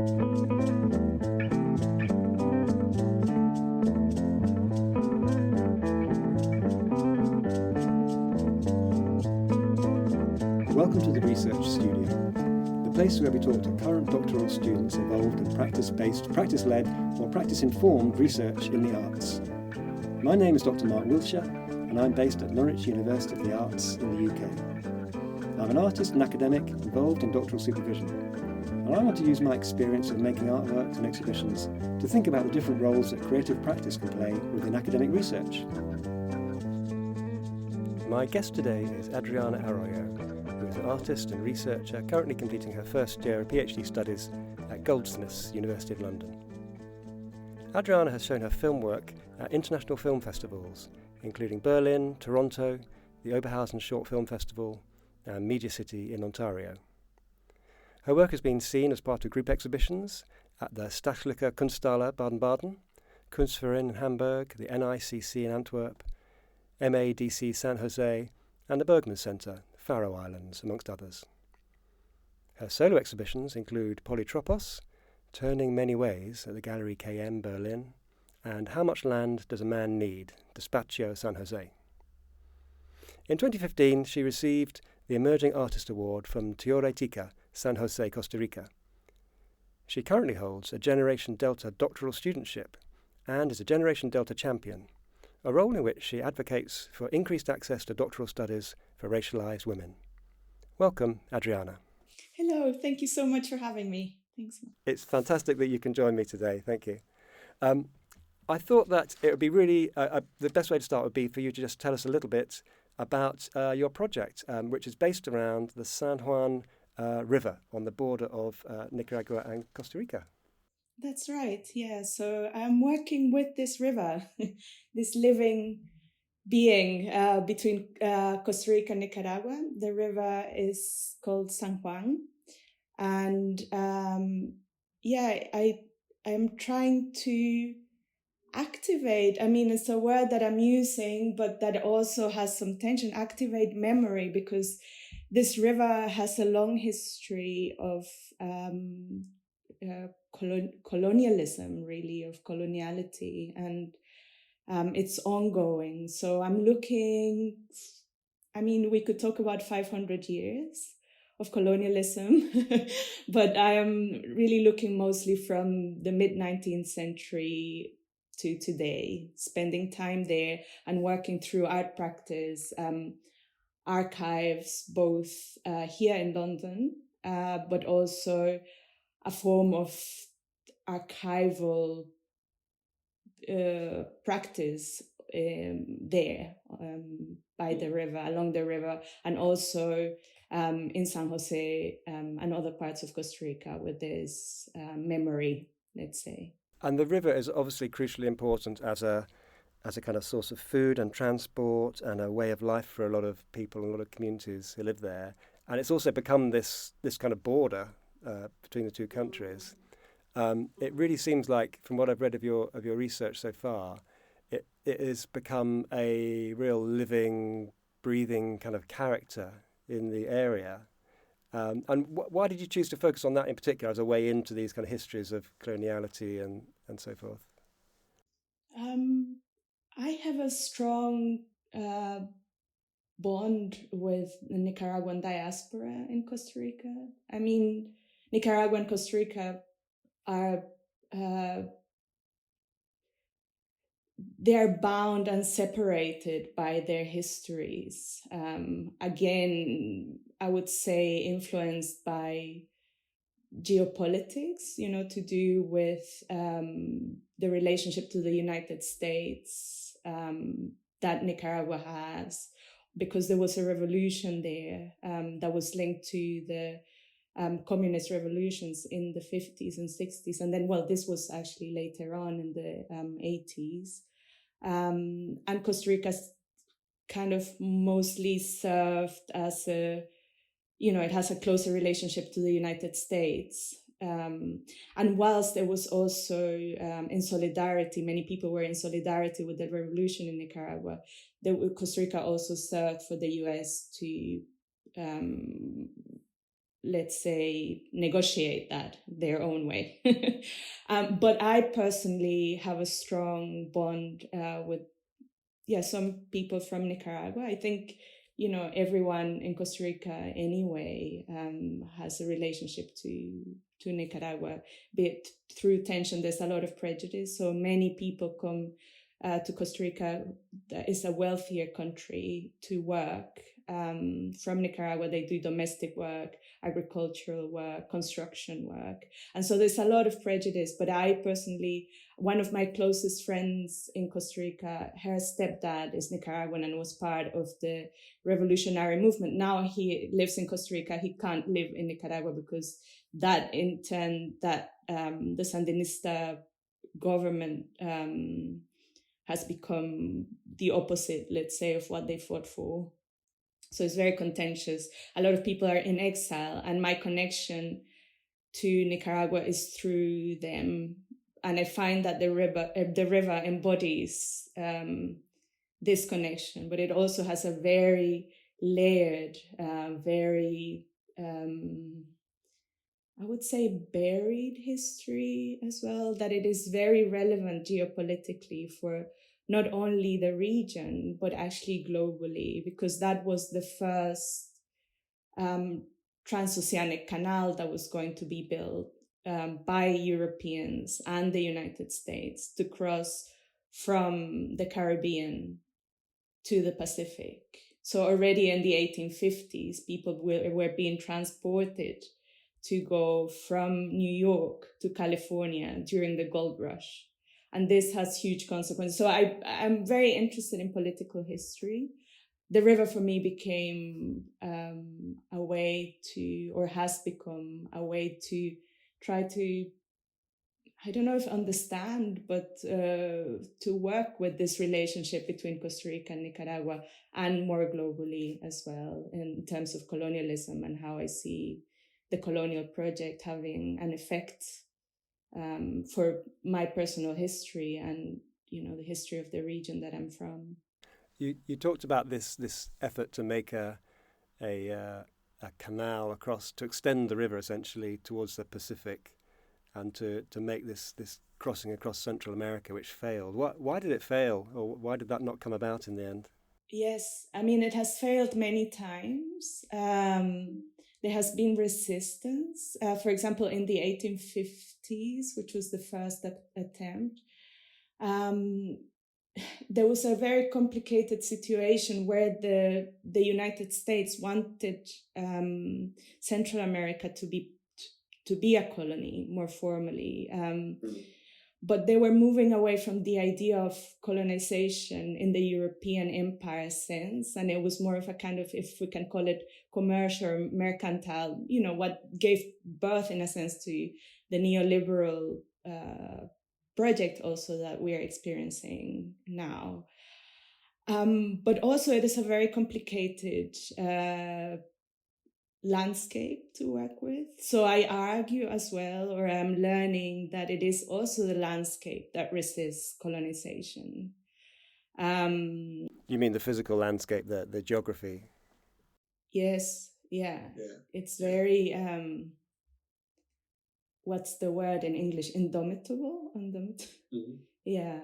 Welcome to the Research Studio, the place where we talk to current doctoral students involved in practice-based, practice-led or practice-informed research in the arts. My name is Dr. Mark Wilsher, and I'm based at Norwich University of the Arts in the UK. I'm an artist and academic involved in doctoral supervision, and I want to use my experience of making artworks and exhibitions to think about the different roles that creative practice can play within academic research. My guest today is Adriana Arroyo, who is an artist and researcher currently completing her first year of PhD studies at Goldsmiths, University of London. Adriana has shown her film work at international film festivals, including Berlin, Toronto, the Oberhausen Short Film Festival, and Media City in Ontario. Her work has been seen as part of group exhibitions at the Stadtliche Kunsthalle Baden-Baden, Kunstverein in Hamburg, the NICC in Antwerp, MADC San Jose, and the Bergman Centre, Faroe Islands, amongst others. Her solo exhibitions include Polytropos, Turning Many Ways at the Gallery KM Berlin, and How Much Land Does a Man Need? Despacio San Jose. In 2015, she received the Emerging Artist Award from Teoretica, San Jose, Costa Rica. She currently holds a Generation Delta doctoral studentship and is a Generation Delta champion, a role in which she advocates for increased access to doctoral studies for racialized women. Welcome, Adriana. Hello, thank you so much for having me. Thanks. It's fantastic that you can join me today. Thank you. I thought that it would be really, the best way to start would be for you to just tell us a little bit about your project, which is based around the San Juan River on the border of Nicaragua and Costa Rica. That's right, yeah. So I'm working with this river, this living being between Costa Rica and Nicaragua. The river is called San Juan. And I'm trying to activate, it's a word that I'm using, but that also has some tension, activate memory, because this river has a long history of colonialism, really, of coloniality, and it's ongoing. So I'm looking, we could talk about 500 years of colonialism, but I am really looking mostly from the mid-19th century to today, spending time there and working through art practice, archives, both here in London, but also a form of archival practice there by the river, along the river, and also in San Jose and other parts of Costa Rica with this memory, let's say. And the river is obviously crucially important as a kind of source of food and transport and a way of life for a lot of people and a lot of communities who live there. And it's also become this kind of border between the two countries. It really seems like, from what I've read of your research so far, it has become a real living, breathing kind of character in the area. And why did you choose to focus on that in particular as a way into these kind of histories of coloniality and so forth? I have a strong bond with the Nicaraguan diaspora in Costa Rica. Nicaragua and Costa Rica are they are bound and separated by their histories. Again, I would say influenced by geopolitics, to do with the relationship to the United States that Nicaragua has, because there was a revolution there that was linked to the communist revolutions in the 50s and 60s. And then, this was actually later on in the 80s. And Costa Rica's kind of mostly served as it has a closer relationship to the United States. And whilst there was also in solidarity, many people were in solidarity with the revolution in Nicaragua, Costa Rica also served for the US to let's say, negotiate that their own way. But I personally have a strong bond with some people from Nicaragua. I think, everyone in Costa Rica anyway has a relationship to Nicaragua, be it through tension. There's a lot of prejudice. So many people come to Costa Rica, that is a wealthier country, to work. From Nicaragua, they do domestic work, agricultural work, construction work. And so there's a lot of prejudice. But I personally, one of my closest friends in Costa Rica, her stepdad is Nicaraguan and was part of the revolutionary movement. Now he lives in Costa Rica. He can't live in Nicaragua because that in turn, the Sandinista government has become the opposite, let's say, of what they fought for. So it's very contentious. A lot of people are in exile, and my connection to Nicaragua is through them. And I find that the river embodies this connection, but it also has a very layered, very, I would say, buried history as well, that it is very relevant geopolitically for not only the region, but actually globally, because that was the first transoceanic canal that was going to be built by Europeans and the United States to cross from the Caribbean to the Pacific. So already in the 1850s, people were being transported to go from New York to California during the gold rush. And this has huge consequences. So I'm very interested in political history. The river for me became a way to, or has become a way to try to, I don't know if understand, but to work with this relationship between Costa Rica and Nicaragua, and more globally as well, in terms of colonialism and how I see the colonial project having an effect for my personal history and, the history of the region that I'm from. You talked about this effort to make a canal across, to extend the river essentially towards the Pacific, and to make this crossing across Central America, which failed. Why did it fail, or why did that not come about in the end? Yes, I mean, it has failed many times. There has been resistance. For example, in the 1850s, which was the first attempt, there was a very complicated situation where the United States wanted Central America to be a colony more formally. But they were moving away from the idea of colonization in the European empire sense. And it was more of a kind of, if we can call it, commercial or mercantile, what gave birth in a sense to the neoliberal project also that we are experiencing now. But also it is a very complicated landscape to work with. So I argue as well, or I'm learning, that it is also the landscape that resists colonization. You mean the physical landscape, the geography? Yes, yeah. It's very, what's the word in English? Indomitable? Mm-hmm. Yeah.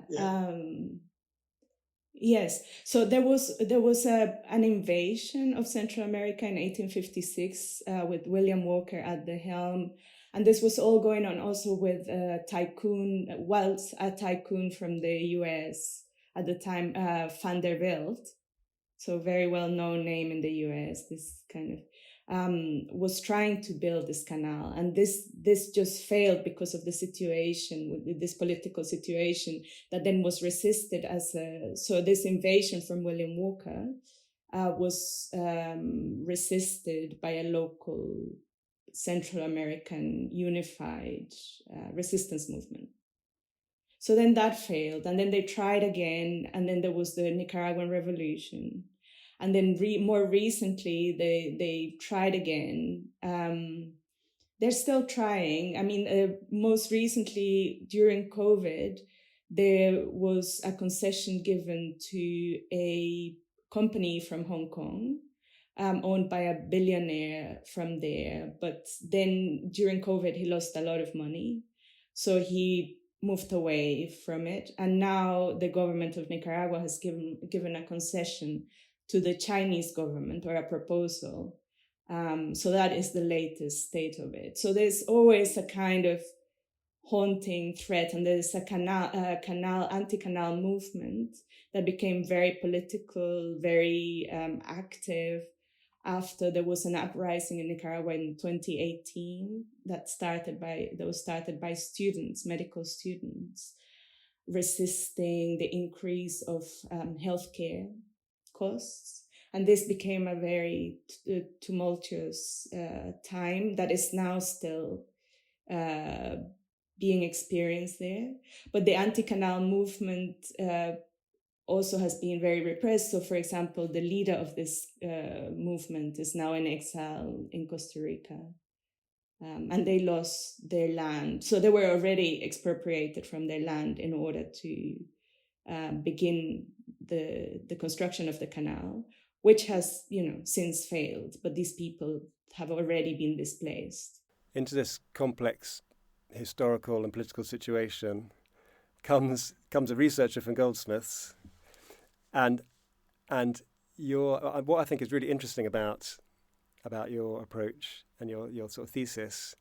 Yes. So there was an invasion of Central America in 1856 with William Walker at the helm. And this was all going on also with a tycoon from the US at the time, Vanderbilt. So very well-known name in the US, this kind of, was trying to build this canal. And this just failed because of the situation, with this political situation that then was resisted so this invasion from William Walker was resisted by a local Central American unified resistance movement. So then that failed, and then they tried again, and then there was the Nicaraguan Revolution. And then more recently, they tried again. They're still trying. I mean, most recently during COVID, there was a concession given to a company from Hong Kong owned by a billionaire from there. But then during COVID, he lost a lot of money. So he moved away from it. And now the government of Nicaragua has given a concession to the Chinese government, or a proposal. So that is the latest state of it. So there's always a kind of haunting threat, and there's a anti-canal movement that became very political, very active after there was an uprising in Nicaragua in 2018 that was started by students, medical students, resisting the increase of healthcare costs. And this became a very tumultuous time that is now still being experienced there. But the anti-canal movement also has been very repressed. So, for example, the leader of this movement is now in exile in Costa Rica. And they lost their land. So they were already expropriated from their land in order to begin the construction of the canal, which has, since failed. But these people have already been displaced. Into this complex historical and political situation comes a researcher from Goldsmiths, and what I think is really interesting about your approach and your sort of thesis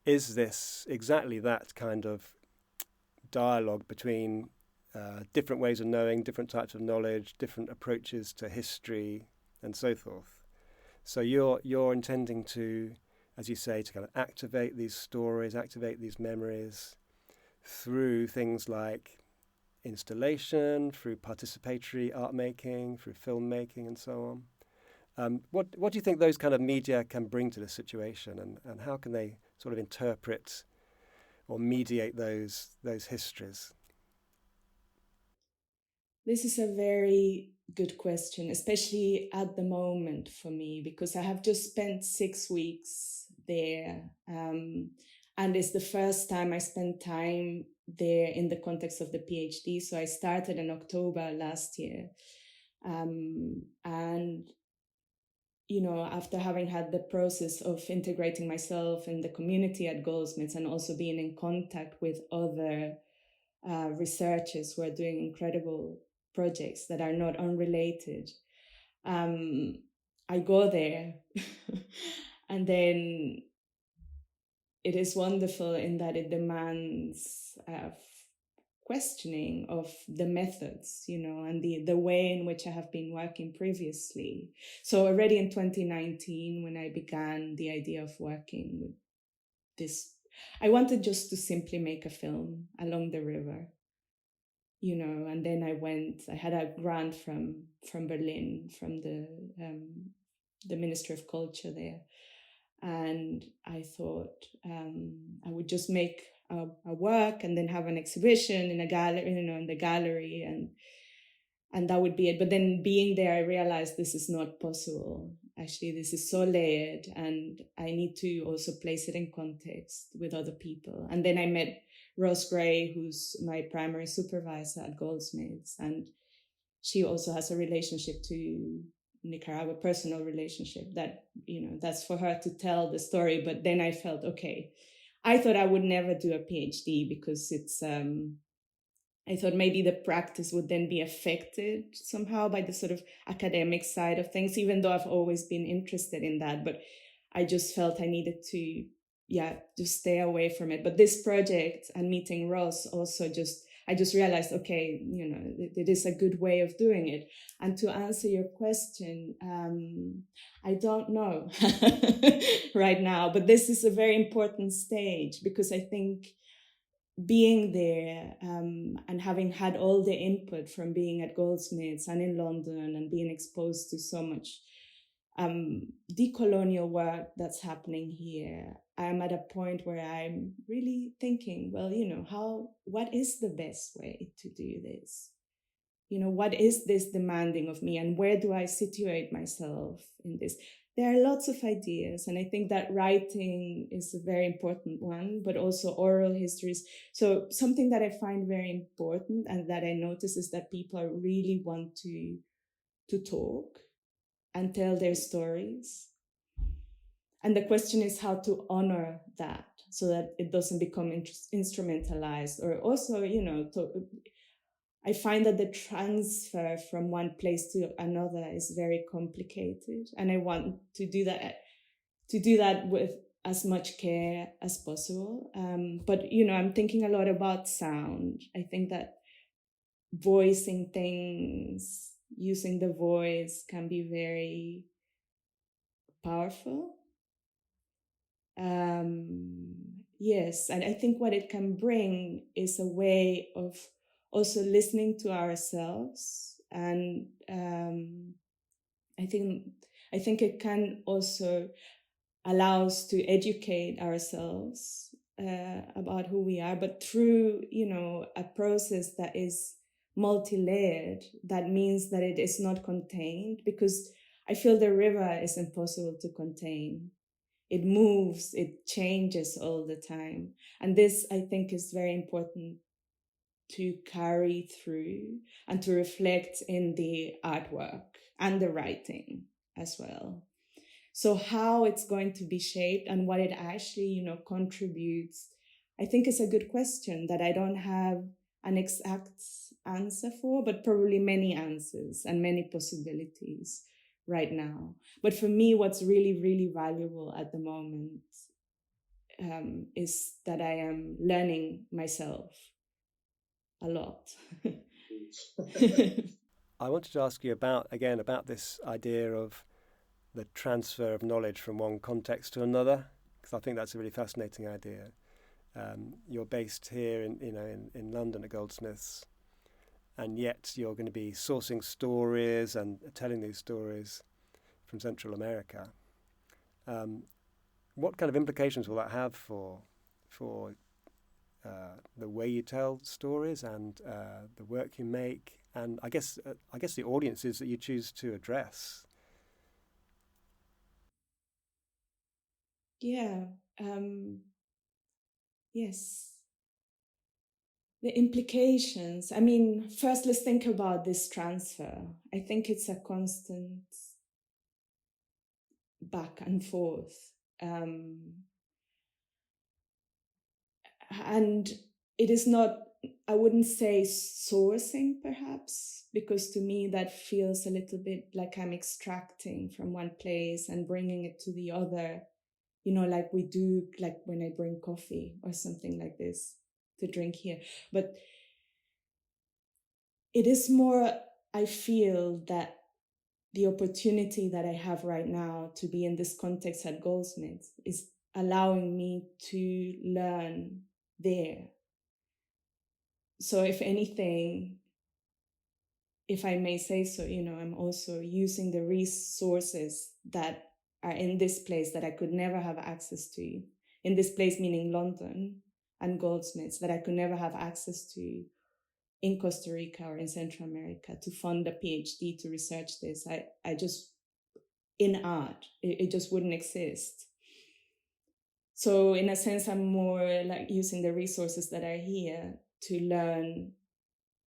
is this exactly that kind of dialogue between different ways of knowing, different types of knowledge, different approaches to history, and so forth. So you're intending to, as you say, to kind of activate these stories, activate these memories through things like installation, through participatory art making, through filmmaking, and so on. What do you think those kind of media can bring to the situation, and how can they sort of interpret or mediate those histories? This is a very good question, especially at the moment for me, because I have just spent 6 weeks there. And it's the first time I spent time there in the context of the PhD. So I started in October last year. And, after having had the process of integrating myself in the community at Goldsmiths and also being in contact with other researchers who are doing incredible projects that are not unrelated, I go there and then it is wonderful in that it demands questioning of the methods, and the way in which I have been working previously. So already in 2019, when I began the idea of working with this, I wanted just to simply make a film along the river, and then I had a grant from Berlin, from the Ministry of Culture there. And I thought I would just make a work and then have an exhibition in a gallery, in the gallery, and that would be it. But then being there, I realized this is not possible. Actually, this is so layered, and I need to also place it in context with other people. And then I met Rose Gray, who's my primary supervisor at Goldsmiths, and she also has a relationship to Nicaragua, personal relationship that, that's for her to tell the story. But then I felt, okay, I thought I would never do a PhD because it's, I thought maybe the practice would then be affected somehow by the sort of academic side of things, even though I've always been interested in that. But I just felt I needed to, just stay away from it. But this project and meeting Ross also I just realized, okay, it is a good way of doing it. And to answer your question, I don't know right now, but this is a very important stage because I think being there and having had all the input from being at Goldsmiths and in London and being exposed to so much decolonial work that's happening here, I'm at a point where I'm really thinking, well, what is the best way to do this? What is this demanding of me, and where do I situate myself in this? There are lots of ideas, and I think that writing is a very important one, but also oral histories. So something that I find very important and that I notice is that people really want to talk. and tell their stories. And the question is how to honor that so that it doesn't become instrumentalized. Or also, I find that the transfer from one place to another is very complicated, and I want to do that with as much care as possible. But I'm thinking a lot about sound. I think that voicing things, using the voice, can be very powerful. Yes, and I think what it can bring is a way of also listening to ourselves, and I think it can also allow us to educate ourselves about who we are, but through a process that is multi-layered. That means that it is not contained, because I feel the river is impossible to contain. It moves, it changes all the time. And this, I think, is very important to carry through and to reflect in the artwork and the writing as well. So how it's going to be shaped and what it actually, contributes, I think is a good question that I don't have an exact answer for, but probably many answers and many possibilities right now. But for me, what's really, really valuable at the moment is that I am learning myself a lot. I wanted to ask you about this idea of the transfer of knowledge from one context to another, because I think that's a really fascinating idea. You're based here in London at Goldsmiths, and yet you're going to be sourcing stories and telling these stories from Central America. What kind of implications will that have for the way you tell stories and the work you make, and I guess the audiences that you choose to address? Yeah. Yes. The implications. I mean, first, let's think about this transfer. I think it's a constant back and forth. And it is not, I wouldn't say sourcing, perhaps, because to me that feels a little bit like I'm extracting from one place and bringing it to the other, like we do, like when I bring coffee or something like this to drink here. But it is more, I feel that the opportunity that I have right now to be in this context at Goldsmiths is allowing me to learn there. So if anything, if I may say so, I'm also using the resources that are in this place that I could never have access to. In this place, meaning London and Goldsmiths, that I could never have access to in Costa Rica or in Central America, to fund a PhD to research this. I just, in art, it just wouldn't exist. So in a sense, I'm more like using the resources that are here to learn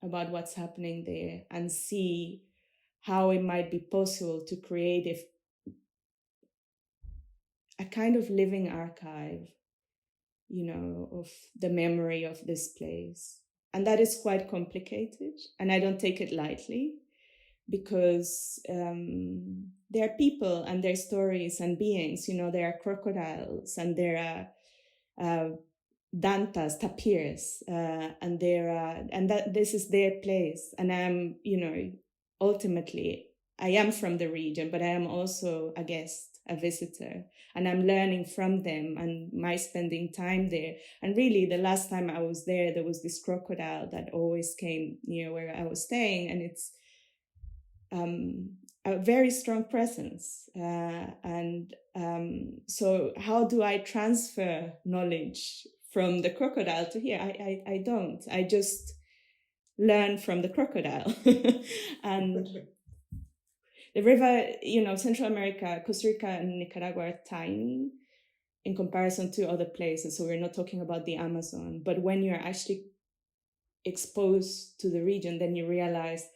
about what's happening there and see how it might be possible to create a kind of living archive, of the memory of this place. And that is quite complicated, and I don't take it lightly, because there are people and their stories and beings. There are crocodiles and there are dantas, tapirs, and that this is their place. And I'm, ultimately, I am from the region, but I am also a guest, a visitor, and I'm learning from them and my spending time there. And really, the last time I was there was this crocodile that always came near where I was staying, and it's a very strong presence. So how do I transfer knowledge from the crocodile to here? I don't. I just learn from the crocodile. And the river, Central America, Costa Rica and Nicaragua are tiny in comparison to other places. So we're not talking about the Amazon. But when you're actually exposed to the region, then you realize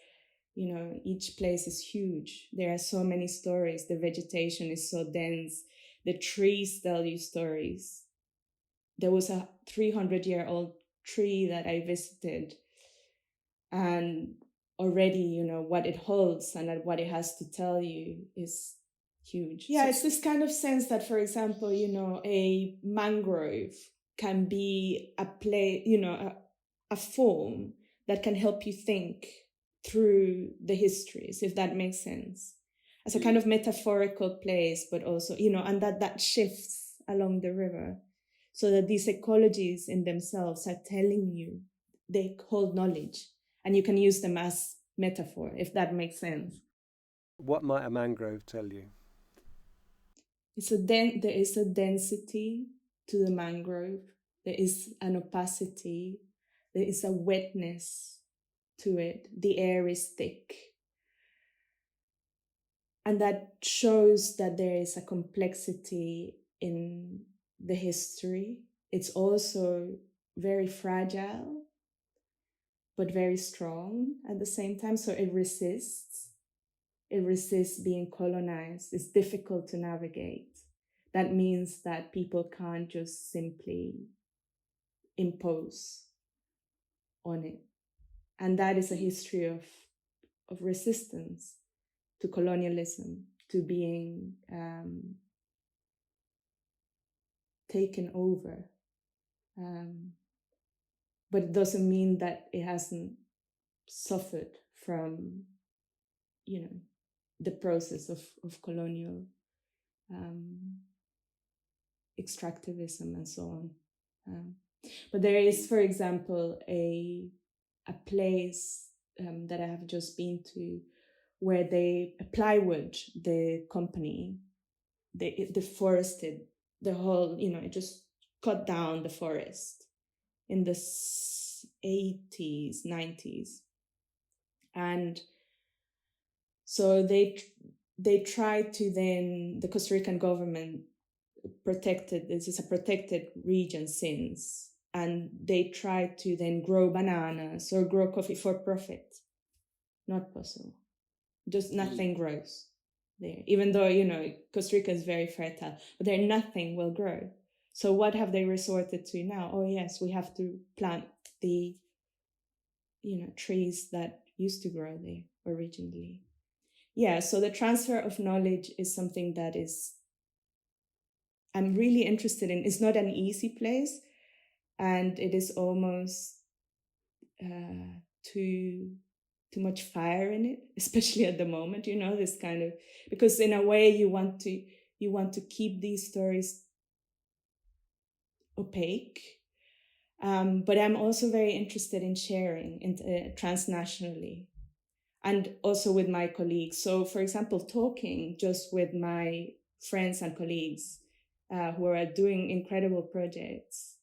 You know, each place is huge. There are so many stories. The vegetation is so dense. The trees tell you stories. There was a 300-year-old tree that I visited, and already, you know, what it holds and what it has to tell you is huge. Yeah, it's this kind of sense that, for example, you know, a mangrove can be a play, you know, a form that can help you think through the histories, if that makes sense, as a kind of metaphorical place, but also, you know, and that shifts along the river, so that these ecologies in themselves are telling you, they hold knowledge, and you can use them as metaphor, if that makes sense. What might a mangrove tell you? There is a density to the mangrove. There is an opacity. There is a wetness to it. The air is thick. And that shows that there is a complexity in the history. It's also very fragile, but very strong at the same time. So it resists. It resists being colonized. It's difficult to navigate. That means that people can't just simply impose on it. And that is a history of resistance to colonialism, to being taken over. But it doesn't mean that it hasn't suffered from, you know, the process of colonial extractivism and so on. But there is, for example, a place that I have just been to, where plywood, the company, they deforested the whole, you know, it just cut down the forest in the 80s, 90s. And so they tried to then, the Costa Rican government protected, this is a protected region since, and they tried to then grow bananas or grow coffee for profit. Not possible. Just nothing grows there, even though, you know, Costa Rica is very fertile, but there nothing will grow. So what have they resorted to now? Oh yes, we have to plant the, you know, trees that used to grow there originally. Yeah, so the transfer of knowledge is something that I'm really interested in. It's not an easy place, and it is almost too much fire in it, especially at the moment, you know, this kind of, because in a way you want to keep these stories opaque. But I'm also very interested in sharing transnationally, and also with my colleagues. So, for example, talking just with my friends and colleagues who are doing incredible projects,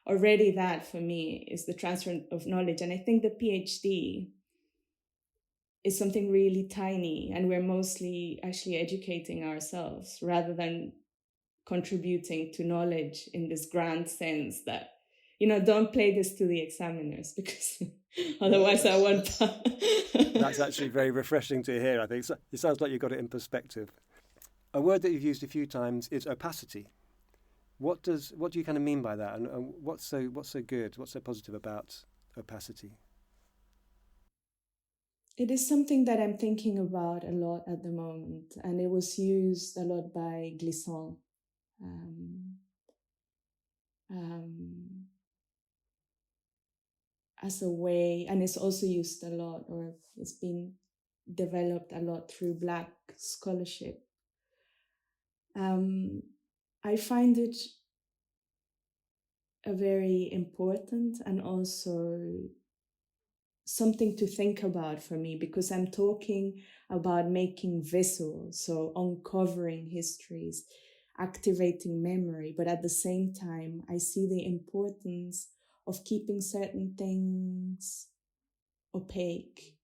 already that for me is the transfer of knowledge. And I think the PhD is something really tiny, and we're mostly actually educating ourselves rather than contributing to knowledge in this grand sense that, you know, don't play this to the examiners, because otherwise I won't. That's actually very refreshing to hear, I think. It sounds like you've got it in perspective. A word that you've used a few times is opacity. What do you kind of mean by that, and what's so good, what's so positive about opacity? It is something that I'm thinking about a lot at the moment, and it was used a lot by Glissant. As a way, and it's also used a lot, or it's been developed a lot through Black scholarship. I find it a very important and also something to think about for me, because I'm talking about making visual, so uncovering histories, activating memory, but at the same time, I see the importance of keeping certain things opaque.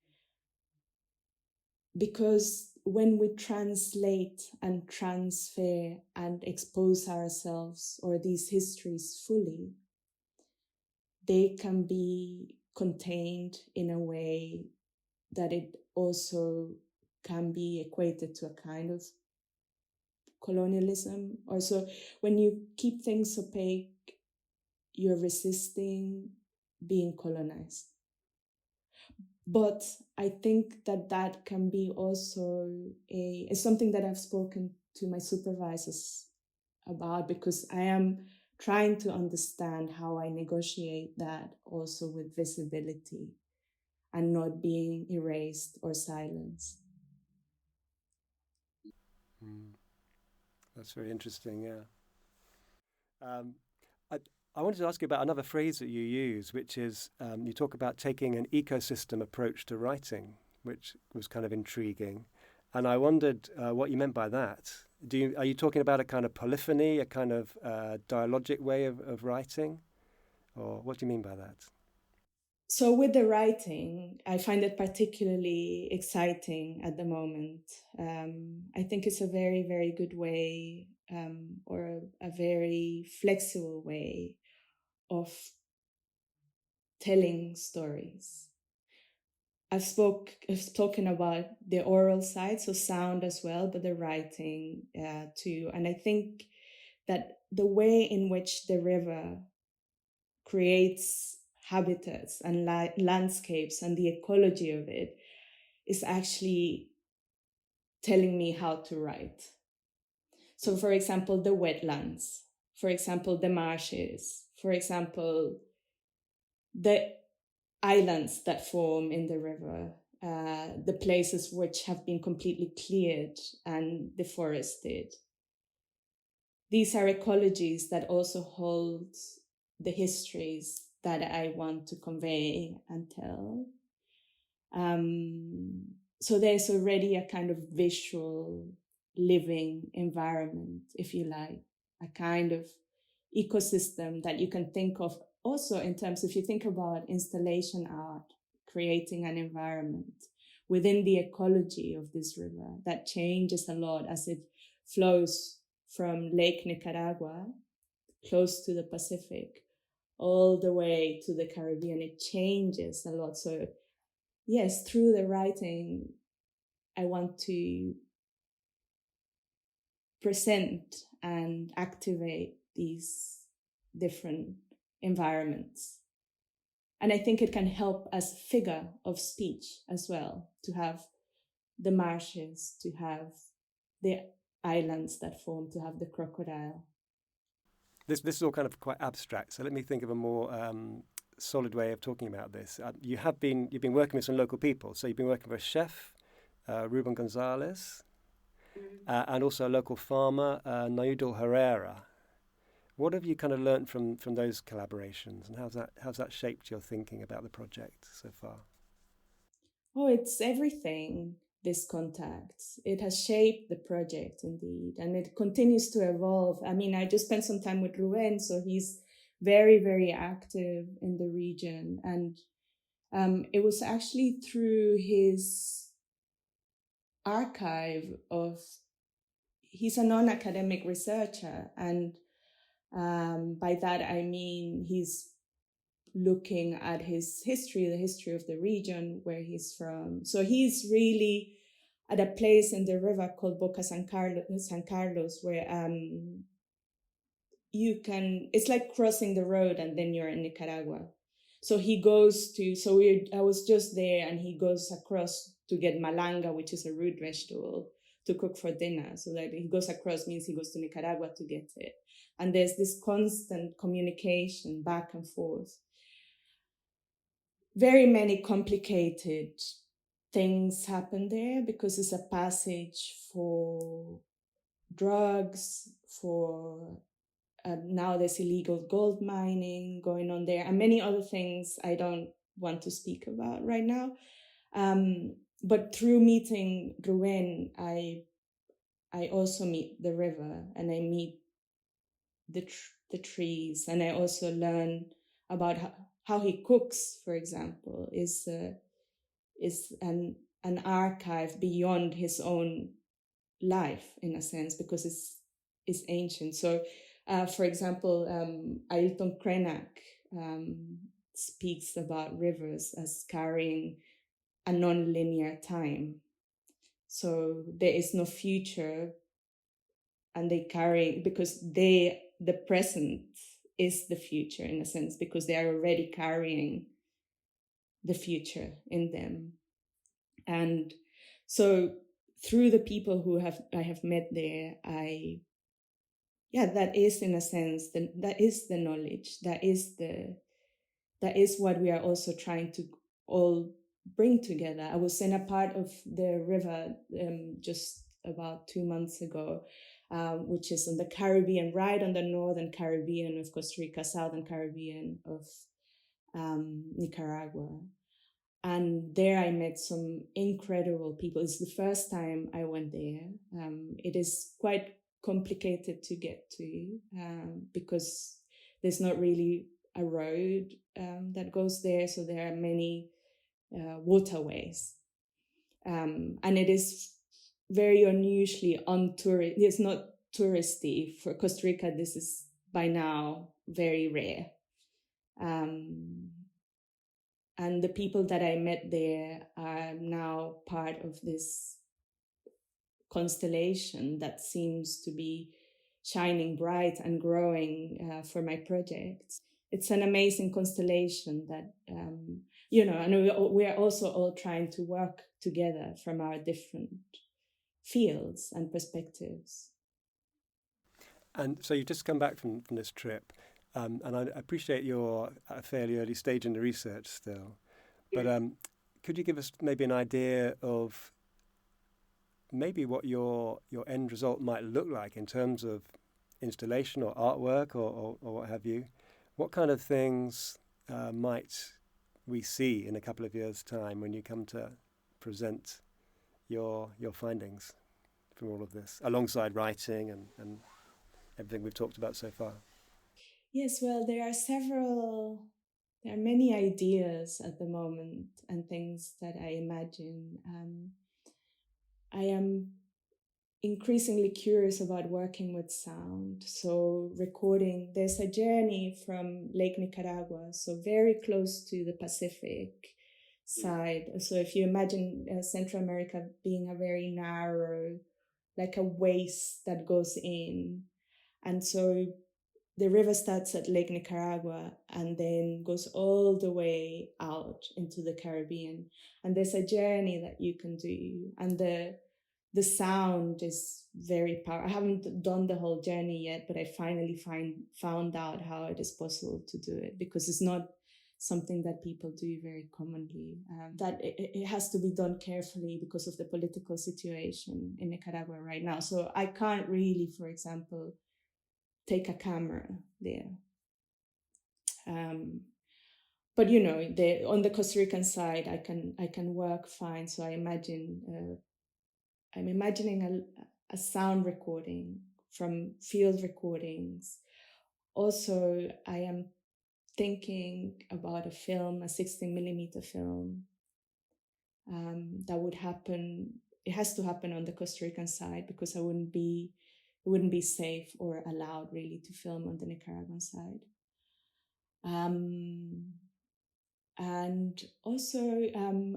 Because when we translate and transfer and expose ourselves or these histories fully, they can be contained in a way that it also can be equated to a kind of colonialism. Also, when you keep things opaque, you're resisting being colonized. But I think that that can be also it's something that I've spoken to my supervisors about, because I am trying to understand how I negotiate that also with visibility and not being erased or silenced. That's very interesting, yeah. Um, I, I wanted to ask you about another phrase that you use, which is you talk about taking an ecosystem approach to writing, which was kind of intriguing. And I wondered what you meant by that. Are you talking about a kind of polyphony, a kind of dialogic way of writing? Or what do you mean by that? So with the writing, I find it particularly exciting at the moment. I think it's a very, very good way, or a very flexible way of telling stories. I've spoken about the oral side, so sound as well, but the writing too. And I think that the way in which the river creates habitats and landscapes and the ecology of it is actually telling me how to write. So, for example, the wetlands, for example, the marshes, for example, the islands that form in the river, the places which have been completely cleared and deforested. These are ecologies that also hold the histories that I want to convey and tell. So there's already a kind of visual living environment, if you like, a kind of ecosystem that you can think of also in terms, if you think about installation art, creating an environment within the ecology of this river that changes a lot as it flows from Lake Nicaragua, close to the Pacific, all the way to the Caribbean. It changes a lot. So yes, through the writing, I want to present and activate these different environments. And I think it can help as figure of speech as well, to have the marshes, to have the islands that form, to have the crocodile. This is all kind of quite abstract. So let me think of a more solid way of talking about this. You've been working with some local people. So you've been working with a chef, Ruben Gonzalez, and also a local farmer, Naudel Herrera. What have you kind of learned from those collaborations, and how's that shaped your thinking about the project so far? Oh, it's everything. This contact, it has shaped the project indeed, and it continues to evolve. I mean, I just spent some time with Ruben, so he's very, very active in the region, and it was actually through his archive of. He's a non-academic researcher, and by that I mean he's looking at his history, the history of the region where he's from. So he's really at a place in the river called Boca San Carlos, where it's like crossing the road and then you're in Nicaragua. So I was just there, and he goes across to get malanga, which is a root vegetable, to cook for dinner. So that he goes across means he goes to Nicaragua to get it. And there's this constant communication back and forth. Very many complicated things happen there because it's a passage for drugs, for now there's illegal gold mining going on there, and many other things I don't want to speak about right now. But through meeting Ruben, I also meet the river, and I meet the trees, and I also learn about how he cooks, for example, is an archive beyond his own life, in a sense, because it's ancient. So, for example, Ailton Krenak speaks about rivers as carrying a non-linear time. So there is no future, and they carry, because the present is the future in a sense, because they are already carrying the future in them. And so through the people who I have met there, that is in a sense, that is the knowledge, that is what we are also trying to all bring together. I was in a part of the river just about 2 months ago, which is on the Caribbean, right on the northern Caribbean of Costa Rica, southern Caribbean of Nicaragua. And there I met some incredible people. It's the first time I went there. It is quite complicated to get to because there's not really a road that goes there. So there are many waterways. And it is very unusually untourist. It's not touristy. For Costa Rica, this is by now very rare. And the people that I met there are now part of this constellation that seems to be shining bright and growing for my project. It's an amazing constellation that, and we are also all trying to work together from our different fields and perspectives. And so you've just come back from this trip. And I appreciate you're at a fairly early stage in the research still. But could you give us maybe an idea of maybe what your end result might look like in terms of installation or artwork or what have you? What kind of things might we see in a couple of years' time when you come to present your findings from all of this, alongside writing and everything we've talked about so far? Yes, well, there are many ideas at the moment and things that I imagine. I am increasingly curious about working with sound. So recording, there's a journey from Lake Nicaragua, so very close to the Pacific side. So if you imagine Central America being a very narrow, like a waist that goes in. And so the river starts at Lake Nicaragua and then goes all the way out into the Caribbean. And there's a journey that you can do. And the sound is very powerful. I haven't done the whole journey yet, but I finally found out how it is possible to do it, because it's not something that people do very commonly. That it has to be done carefully because of the political situation in Nicaragua right now. So I can't really, for example, take a camera there. But on the Costa Rican side, I can work fine. So I'm imagining a sound recording from field recordings. Also, I am thinking about a film, a 16mm film, that would happen. It has to happen on the Costa Rican side because it wouldn't be safe or allowed really to film on the Nicaraguan side. And also,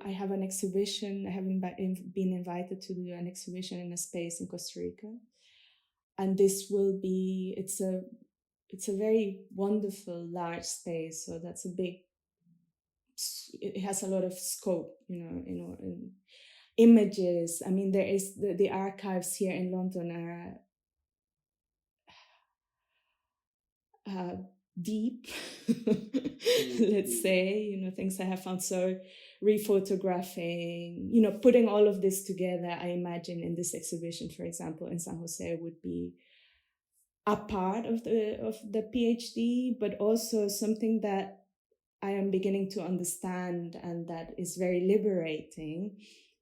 I have an exhibition. I have been invited to do an exhibition in a space in Costa Rica, and this will be. It's a very wonderful large space. So that's a big. It has a lot of scope, in images. I mean, there is the archives here in London are deep, let's say, things I have found. So rephotographing, putting all of this together, I imagine in this exhibition, for example, in San Jose would be a part of the PhD, but also something that I am beginning to understand and that is very liberating,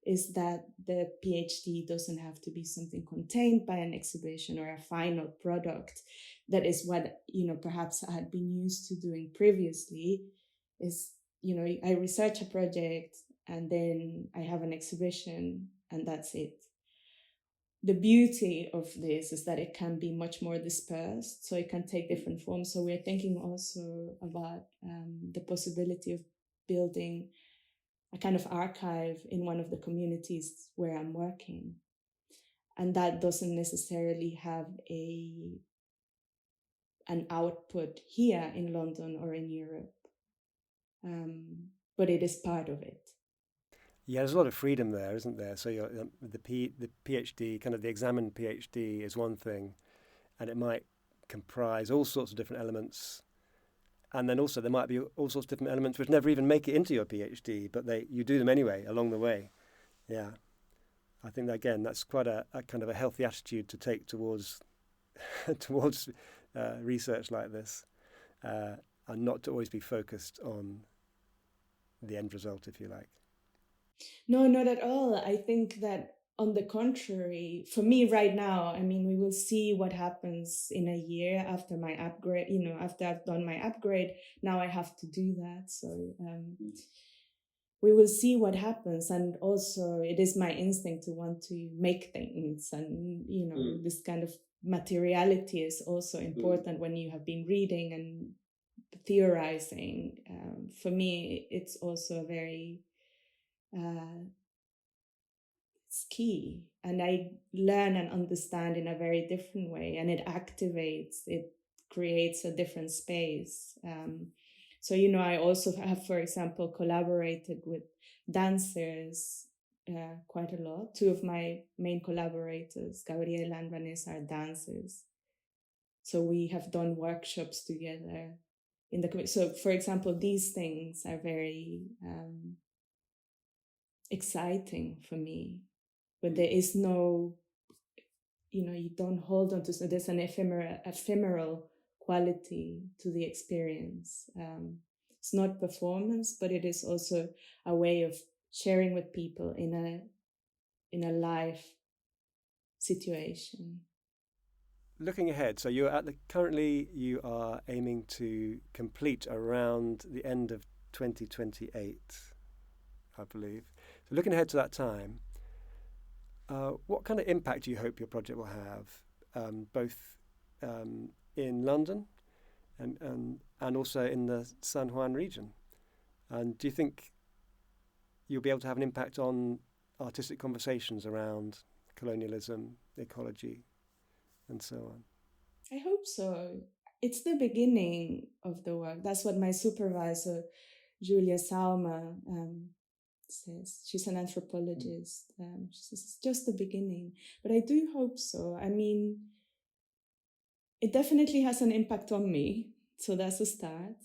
is that the PhD doesn't have to be something contained by an exhibition or a final product. That is what, perhaps I had been used to doing previously, is, I research a project and then I have an exhibition and that's it. The beauty of this is that it can be much more dispersed, so it can take different forms. So we're thinking also about the possibility of building a kind of archive in one of the communities where I'm working. And that doesn't necessarily have an output here in London or in Europe, but it is part of it. Yeah, there's a lot of freedom there, isn't there? So the PhD, kind of the examined PhD, is one thing, and it might comprise all sorts of different elements, and then also there might be all sorts of different elements which never even make it into your PhD, but you do them anyway along the way. Yeah, I think that, again, that's quite a kind of a healthy attitude to take towards towards research like this, and not to always be focused on the end result, if you like. No, not at all. I think that, on the contrary, for me right now, I mean, we will see what happens in a year after my upgrade, after I've done my upgrade. Now I have to do that. So we will see what happens. And also, it is my instinct to want to make things. And, this kind of materiality is also important when you have been reading and theorizing. For me, it's also very... it's key, and I learn and understand in a very different way, and it creates a different space. So I also have, for example, collaborated with dancers quite a lot. Two of my main collaborators, Gabriela and Vanessa, are dancers, so we have done workshops together in the... So, for example, these things are very exciting for me, but there is no, you don't hold on to, so there's an ephemeral quality to the experience. It's not performance, but it is also a way of sharing with people in a live situation. Looking ahead, so currently you are aiming to complete around the end of 2028, I believe. So looking ahead to that time, what kind of impact do you hope your project will have, both in London and also in the San Juan region? And do you think you'll be able to have an impact on artistic conversations around colonialism, ecology, and so on? I hope so. It's the beginning of the work. That's what my supervisor, Julia Salma, says. She's an anthropologist. She says it's just the beginning, but I do hope so. I mean, it definitely has an impact on me, so that's a start.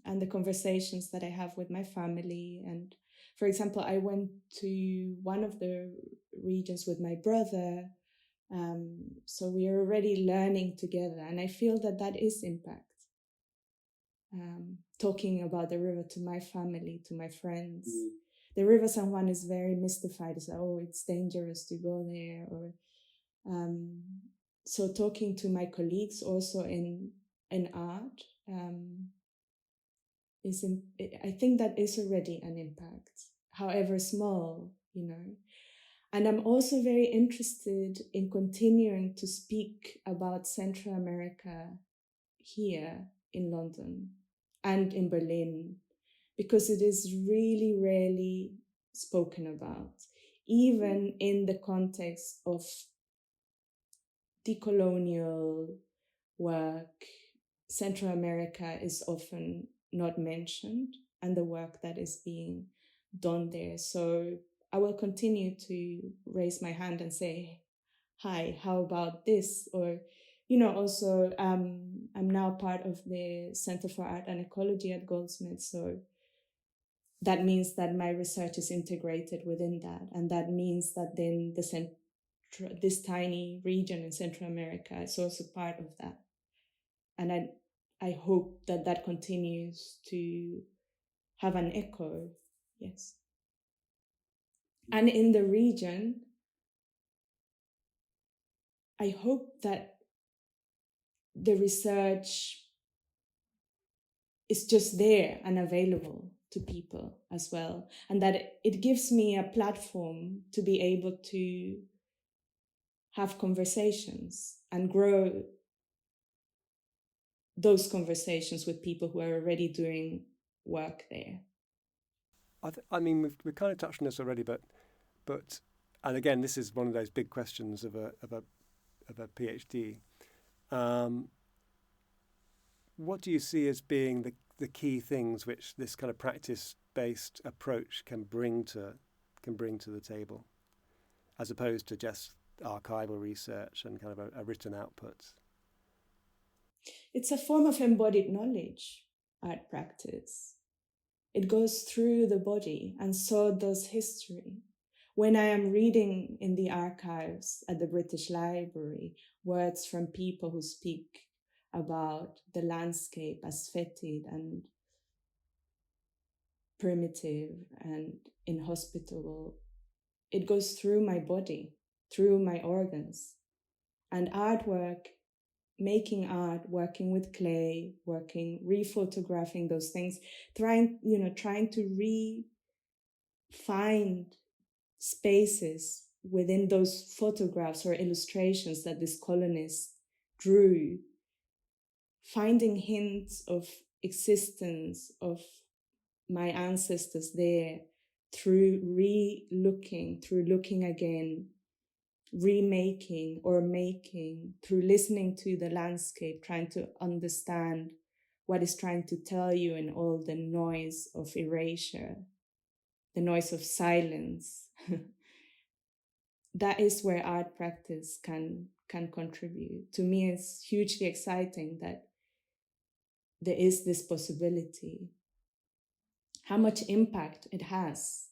And the conversations that I have with my family. And, for example, I went to one of the regions with my brother, so we are already learning together, and I feel that is impact. Talking about the river to my family, to my friends. The River San Juan is very mystified. It's like, oh, it's dangerous to go there. Or so talking to my colleagues also in art, I think that is already an impact, however small, And I'm also very interested in continuing to speak about Central America here in London and in Berlin, because it is really rarely spoken about, even in the context of decolonial work. Central America is often not mentioned, and the work that is being done there. So I will continue to raise my hand and say, hi, how about this? Or, also I'm now part of the Center for Art and Ecology at Goldsmiths. So that means that my research is integrated within that. And that means that then this tiny region in Central America is also part of that. And I hope that continues to have an echo, yes. And in the region, I hope that the research is just there and available to people as well, and that it gives me a platform to be able to have conversations and grow those conversations with people who are already doing work there. I mean, we've kind of touched on this already, but and again, this is one of those big questions of a PhD. What do you see as being the key things which this kind of practice-based approach can bring to the table, as opposed to just archival research and kind of a written output? It's a form of embodied knowledge, art practice. It goes through the body, and so does history. When I am reading in the archives at the British Library words from people who speak about the landscape as fetid and primitive and inhospitable, it goes through my body, through my organs. And artwork, making art, working with clay, rephotographing those things, trying to find spaces within those photographs or illustrations that this colonist drew, finding hints of existence of my ancestors there through looking again, remaking or making, through listening to the landscape, trying to understand what it's trying to tell you in all the noise of erasure, the noise of silence. That is where art practice can contribute. To me, it's hugely exciting that there is this possibility. How much impact it has,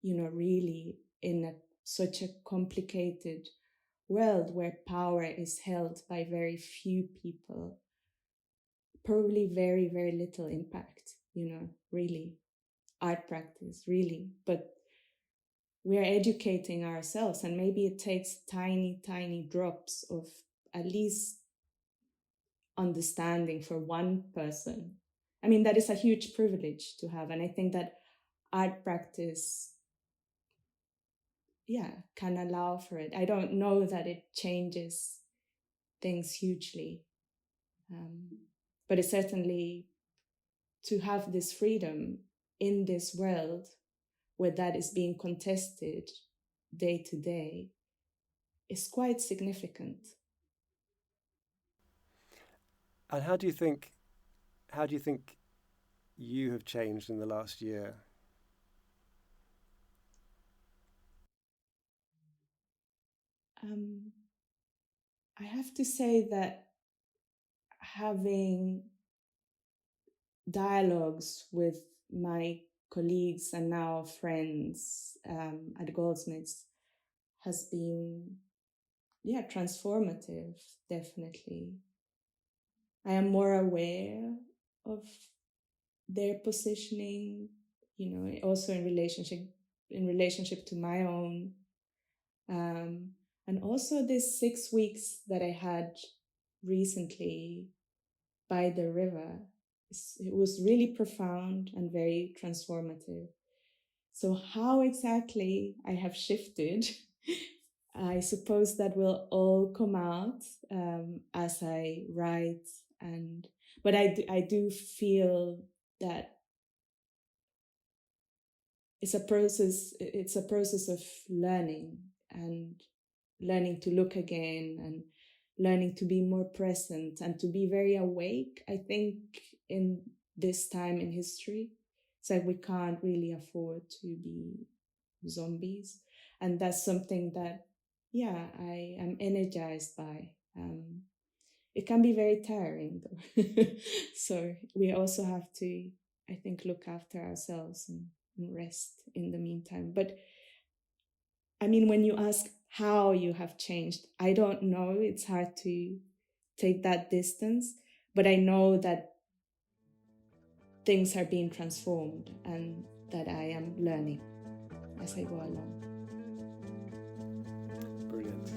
really in such a complicated world where power is held by very few people. Probably very, very little impact, really. Art practice, really. But we're educating ourselves, and maybe it takes tiny, tiny drops of at least understanding for one person. I mean, that is a huge privilege to have. And I think that art practice, can allow for it. I don't know that it changes things hugely. But it's certainly to have this freedom in this world where that is being contested day to day is quite significant. And how do you think you have changed in the last year? I have to say that having dialogues with my colleagues and now friends at Goldsmiths has been, transformative, definitely. I am more aware of their positioning, also in relationship to my own. And also this 6 weeks that I had recently by the river, it was really profound and very transformative. So how exactly I have shifted, I suppose that will all come out as I write. But I do feel that it's a process of learning, and learning to look again, and learning to be more present and to be very awake. I think in this time in history, it's like we can't really afford to be zombies. And that's something that, I am energized by. It can be very tiring though. So we also have to, I think, look after ourselves and rest in the meantime. But I mean, when you ask how you have changed, I don't know. It's hard to take that distance, but I know that things are being transformed and that I am learning as I go along. Brilliant.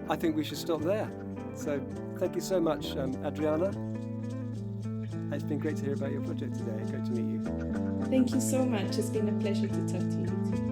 I think we should stop there. So thank you so much, Adriana. It's been great to hear about your project today. Great to meet you. Thank you so much. It's been a pleasure to talk to you too.